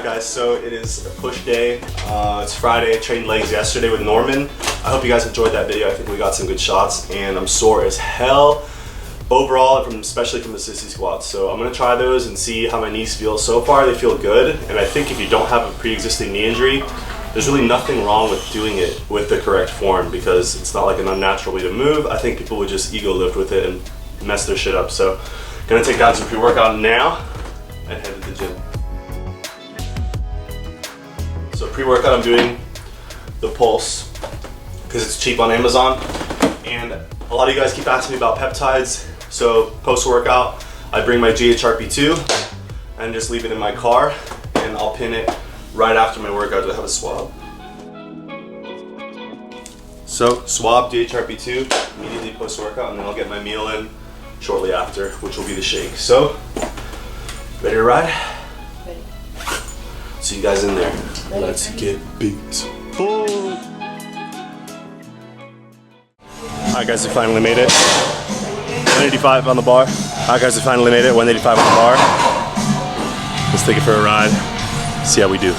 Guys, so it is a push day. It's Friday. I trained legs yesterday with Norman. I hope you guys enjoyed that video. I think we got some good shots, and I'm sore as hell overall, especially from the sissy squats. So I'm gonna try those and see how my knees feel. So far they feel good, and I think if you don't have a pre-existing knee injury, there's really nothing wrong with doing it with the correct form, because it's not like an unnatural way to move. I think people would just ego lift with it and mess their shit up. So gonna take down some pre-workout now and head to the gym. So pre-workout, I'm doing the Pulse because it's cheap on Amazon, and a lot of you guys keep asking me about peptides. So post-workout, I bring my GHRP2 and just leave it in my car, and I'll pin it right after my workout to have a swab. So swab GHRP2 immediately post-workout, and then I'll get my meal in shortly after, which will be the shake. So, ready to ride? Ready. See you guys in there. Ready. Let's get beat. Alright guys, we finally made it. 185 on the bar. Alright guys, we finally made it. 185 on the bar. Let's take it for a ride. See how we do.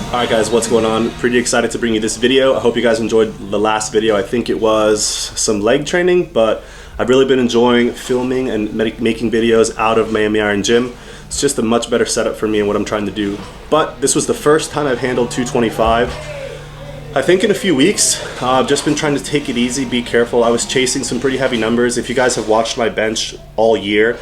Alright guys, what's going on? Pretty excited to bring you this video. I hope you guys enjoyed the last video. I think it was some leg training, but I've really been enjoying filming and making videos out of Miami Iron Gym. It's just a much better setup for me and what I'm trying to do. But this was the first time I've handled 225. I think in a few weeks. I've just been trying to take it easy, be careful. I was chasing some pretty heavy numbers. If you guys have watched my bench all year,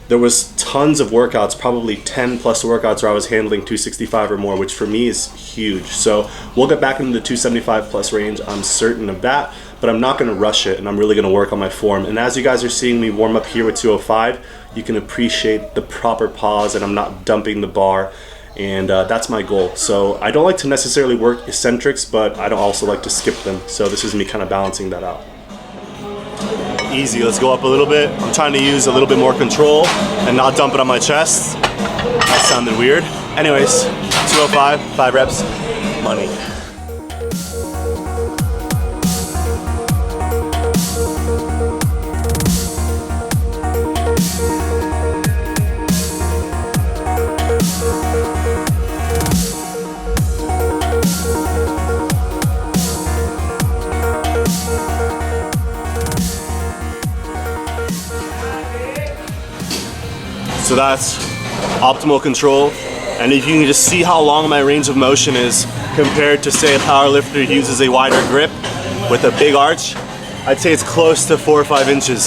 there was tons of workouts, probably 10 plus workouts where I was handling 265 or more, which for me is huge. So we'll get back into the 275 plus range, I'm certain of that, but I'm not gonna rush it, and I'm really gonna work on my form. And as you guys are seeing me warm up here with 205, you can appreciate the proper pause, and I'm not dumping the bar, and that's my goal. So I don't like to necessarily work eccentrics, but I don't also like to skip them. So this is me kind of balancing that out. Easy, let's go up a little bit. I'm trying to use a little bit more control and not dump it on my chest. That sounded weird. Anyways, 205, 5 reps, money. So that's optimal control, and if you can just see how long my range of motion is compared to, say, a power lifter who uses a wider grip with a big arch, I'd say it's close to 4 or 5 inches.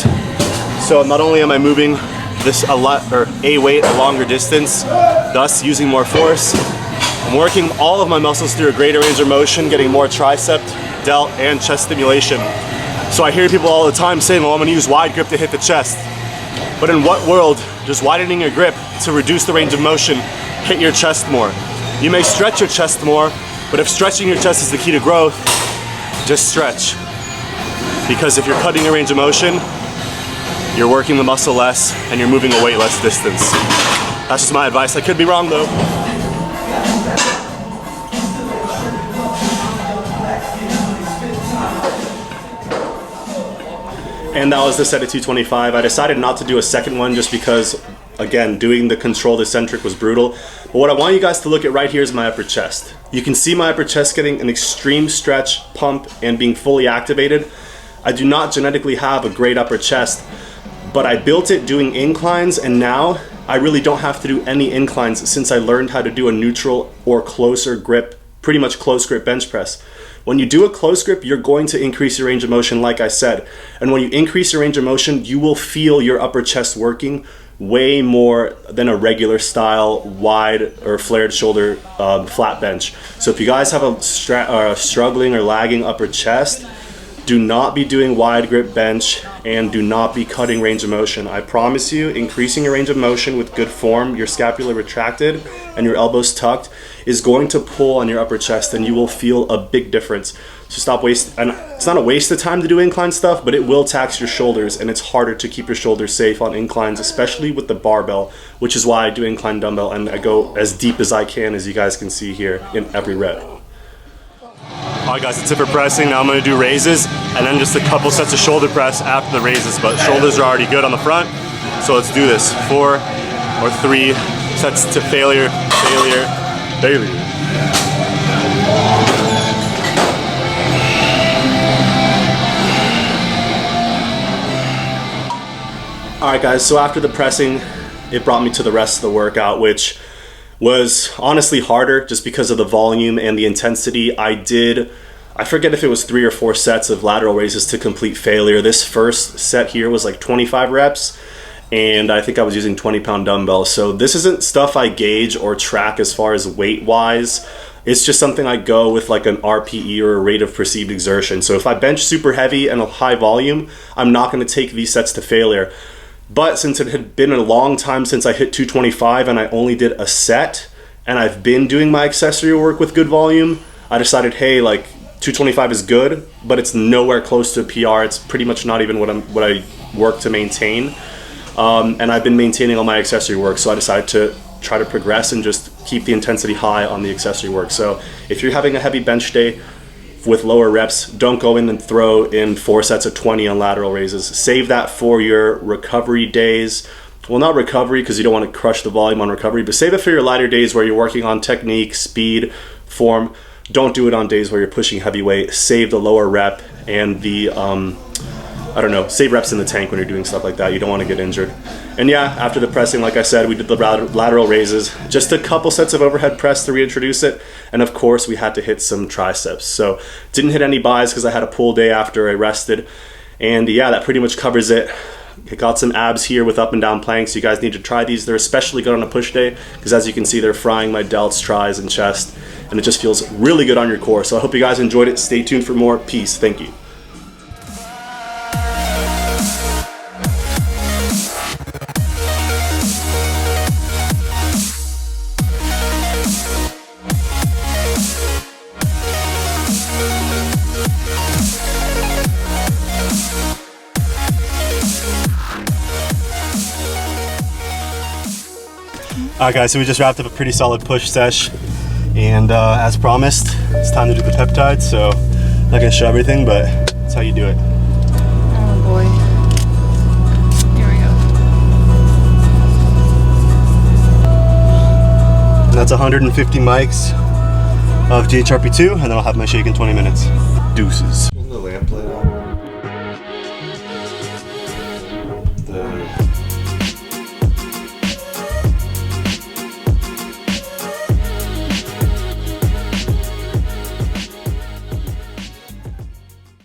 So not only am I moving a weight a longer distance, thus using more force, I'm working all of my muscles through a greater range of motion, getting more tricep, delt, and chest stimulation. So I hear people all the time saying, well, I'm gonna use wide grip to hit the chest. But in what world does widening your grip to reduce the range of motion hit your chest more? You may stretch your chest more, but if stretching your chest is the key to growth, just stretch. Because if you're cutting your range of motion, you're working the muscle less and you're moving a weight less distance. That's just my advice. I could be wrong though. And that was the set at 225. I decided not to do a second one just because, again, doing the controlled eccentric was brutal. But what I want you guys to look at right here is my upper chest. You can see my upper chest getting an extreme stretch, pump, and being fully activated. I do not genetically have a great upper chest, but I built it doing inclines, and now I really don't have to do any inclines since I learned how to do a neutral or closer grip, pretty much close grip bench press. When you do a close grip, you're going to increase your range of motion, like I said. And when you increase your range of motion, you will feel your upper chest working way more than a regular style wide or flared shoulder flat bench. So if you guys have a struggling or lagging upper chest, do not be doing wide grip bench and do not be cutting range of motion. I promise you, increasing your range of motion with good form, your scapula retracted and your elbows tucked, is going to pull on your upper chest, and you will feel a big difference. So stop wasting, and it's not a waste of time to do incline stuff, but it will tax your shoulders, and it's harder to keep your shoulders safe on inclines, especially with the barbell, which is why I do incline dumbbell, and I go as deep as I can, as you guys can see here, in every rep. All right guys, that's it for pressing. Now I'm gonna do raises, and then just a couple sets of shoulder press after the raises, but shoulders are already good on the front. So let's do this. 4 or 3 sets to failure, failure, failure. Alright guys, so after the pressing, it brought me to the rest of the workout, which was honestly harder just because of the volume and the intensity. I forget if it was 3 or 4 sets of lateral raises to complete failure. This first set here was like 25 reps, and I think I was using 20-pound dumbbells. So this isn't stuff I gauge or track as far as weight-wise. It's just something I go with like an RPE or a rate of perceived exertion. So if I bench super heavy and a high volume, I'm not going to take these sets to failure. But since it had been a long time since I hit 225 and I only did a set, and I've been doing my accessory work with good volume, I decided, hey, like 225 is good, but it's nowhere close to a PR. It's pretty much not even what I work to maintain. And I've been maintaining all my accessory work, so I decided to try to progress and just keep the intensity high on the accessory work. So if you're having a heavy bench day with lower reps, don't go in and throw in 4 sets of 20 on lateral raises. Save that for your recovery days. Well, not recovery because you don't want to crush the volume on recovery, but save it for your lighter days where you're working on technique, speed, form. Don't do it on days where you're pushing heavy weight. Save the lower rep and the, save reps in the tank when you're doing stuff like that. You don't want to get injured. And yeah, after the pressing, like I said, we did the lateral raises, just a couple sets of overhead press to reintroduce it. And of course, we had to hit some triceps. So didn't hit any buys because I had a pull day after I rested. And yeah, that pretty much covers it. I got some abs here with up and down planks. You guys need to try these. They're especially good on a push day because as you can see, they're frying my delts, tris, and chest. And it just feels really good on your core. So I hope you guys enjoyed it. Stay tuned for more. Peace. Thank you. Alright guys, so we just wrapped up a pretty solid push sesh, and as promised, it's time to do the peptides. So I'm not gonna show everything, but that's how you do it. Oh boy. Here we go. And that's 150 mics of GHRP2, and then I'll have my shake in 20 minutes. Deuces.